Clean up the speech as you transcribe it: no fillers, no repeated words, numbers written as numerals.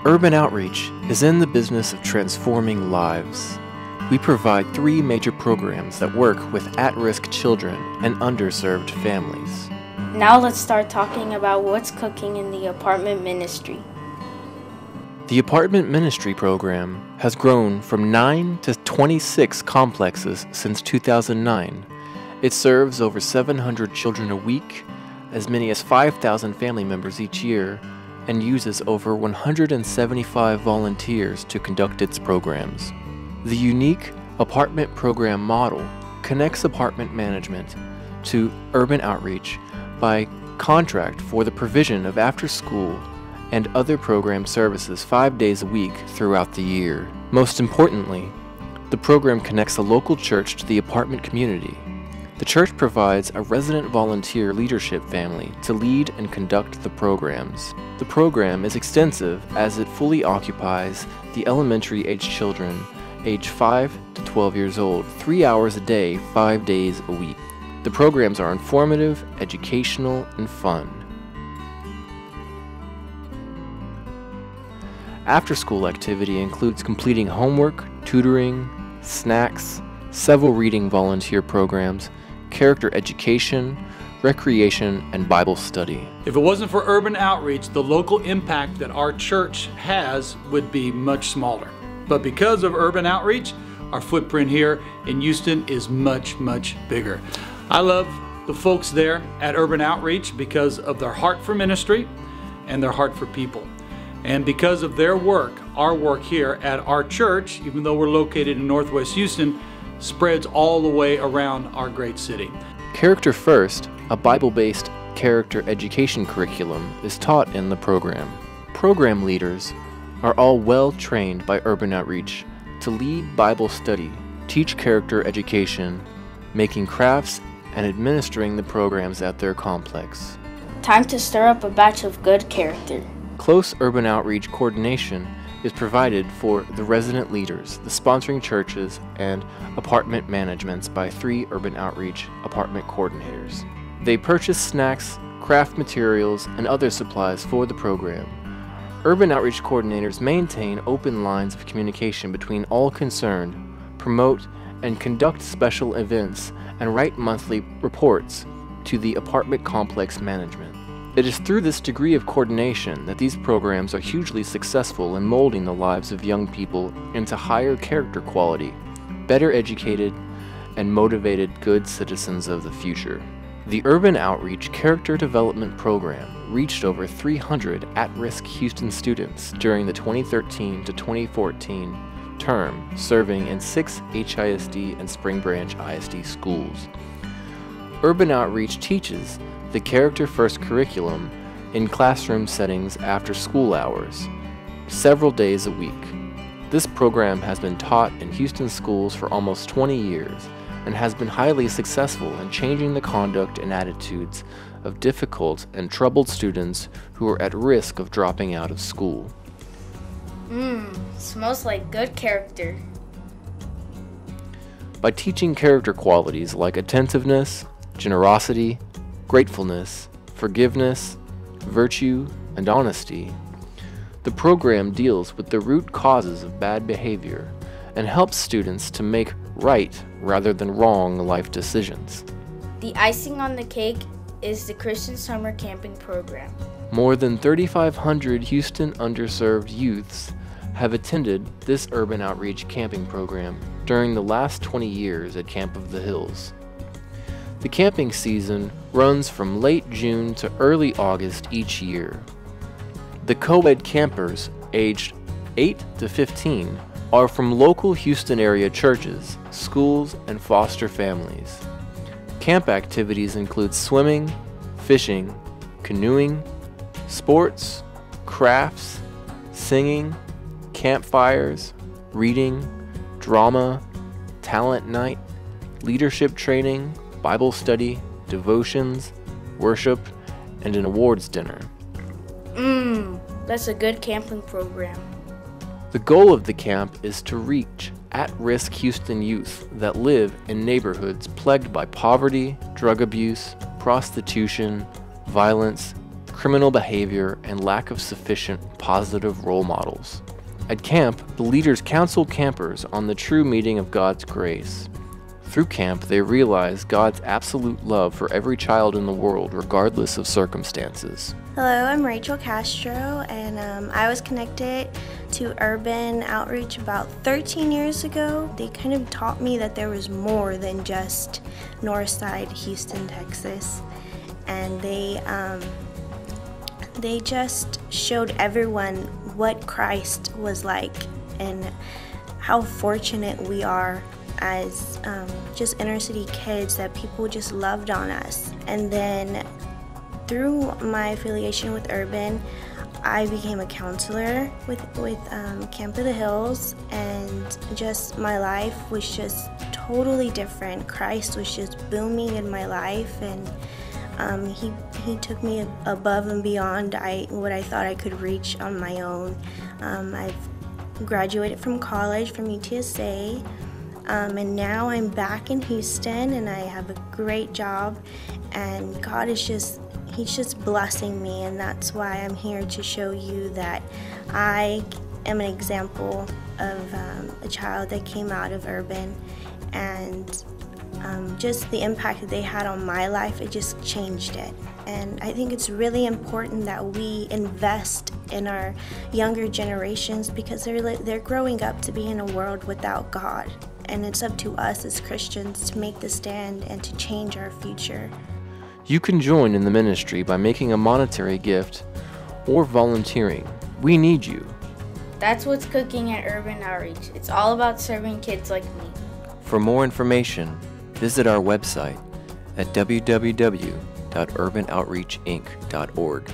Urban Outreach is in the business of transforming lives. We provide 3 major programs that work with at-risk children and underserved families. Now let's start talking about what's cooking in the apartment ministry. The apartment ministry program has grown from 9 to 26 complexes since 2009. It serves over 700 children a week, as many as 5,000 family members each year, and uses over 175 volunteers to conduct its programs. The unique apartment program model connects apartment management to urban outreach by contract for the provision of after-school and other program services 5 days a week throughout the year. Most importantly, the program connects a local church to the apartment community. The church provides a resident volunteer leadership family to lead and conduct the programs. The program is extensive as it fully occupies the elementary-age children age 5 to 12 years old, 3 hours a day, 5 days a week. The programs are informative, educational, and fun. After-school activity includes completing homework, tutoring, snacks, several reading volunteer programs, character education, recreation, and Bible study. If it wasn't for urban outreach, the local impact that our church has would be much smaller. But because of urban outreach, our footprint here in Houston is much, much bigger. I love the folks there at Urban Outreach because of their heart for ministry and their heart for people. And because of their work, our work here at our church, even though we're located in Northwest Houston, spreads all the way around our great city. Character First, a Bible-based character education curriculum, is taught in the program. Program leaders are all well trained by Urban Outreach to lead Bible study, teach character education, making crafts, and administering the programs at their complex. Time to stir up a batch of good character. Close urban outreach coordination is provided for the resident leaders, the sponsoring churches, and apartment managements by 3 urban outreach apartment coordinators. They purchase snacks, craft materials, and other supplies for the program. Urban outreach coordinators maintain open lines of communication between all concerned, promote and conduct special events, and write monthly reports to the apartment complex management. It is through this degree of coordination that these programs are hugely successful in molding the lives of young people into higher character quality, better educated, and motivated good citizens of the future. The Urban Outreach Character Development Program reached over 300 at-risk Houston students during the 2013 to 2014 term, serving in 6 HISD and Spring Branch ISD schools. Urban Outreach teaches the Character First curriculum in classroom settings after school hours, several days a week. This program has been taught in Houston schools for almost 20 years and has been highly successful in changing the conduct and attitudes of difficult and troubled students who are at risk of dropping out of school. Smells like good character. By teaching character qualities like attentiveness, generosity, gratefulness, forgiveness, virtue, and honesty, the program deals with the root causes of bad behavior and helps students to make right rather than wrong life decisions. The icing on the cake is the Christian Summer Camping Program. More than 3,500 Houston underserved youths have attended this urban outreach camping program during the last 20 years at Camp of the Hills. The camping season runs from late June to early August each year. The co-ed campers aged 8 to 15 are from local Houston area churches, schools, and foster families. Camp activities include swimming, fishing, canoeing, sports, crafts, singing, campfires, reading, drama, talent night, leadership training, Bible study, devotions, worship, and an awards dinner. That's a good camping program. The goal of the camp is to reach at-risk Houston youth that live in neighborhoods plagued by poverty, drug abuse, prostitution, violence, criminal behavior, and lack of sufficient positive role models. At camp, the leaders counsel campers on the true meaning of God's grace. Through camp, they realize God's absolute love for every child in the world, regardless of circumstances. Hello, I'm Rachel Castro, and I was connected to Urban Outreach about 13 years ago. They kind of taught me that there was more than just Northside, Houston, Texas, and they just showed everyone what Christ was like and how fortunate we are as just inner city kids, that people just loved on us. And then through my affiliation with Urban, I became a counselor with Camp of the Hills, and just my life was just totally different. Christ was just booming in my life, and he took me above and beyond what I thought I could reach on my own. I've graduated from college from UTSA, and now I'm back in Houston, and I have a great job, and God is He's just blessing me, and that's why I'm here to show you that I am an example of a child that came out of Urban, and just the impact that they had on my life, it just changed it. And I think it's really important that we invest in our younger generations, because they're growing up to be in a world without God. And it's up to us as Christians to make the stand and to change our future. You can join in the ministry by making a monetary gift or volunteering. We need you. That's what's cooking at Urban Outreach. It's all about serving kids like me. For more information, visit our website at www.urbanoutreachinc.org.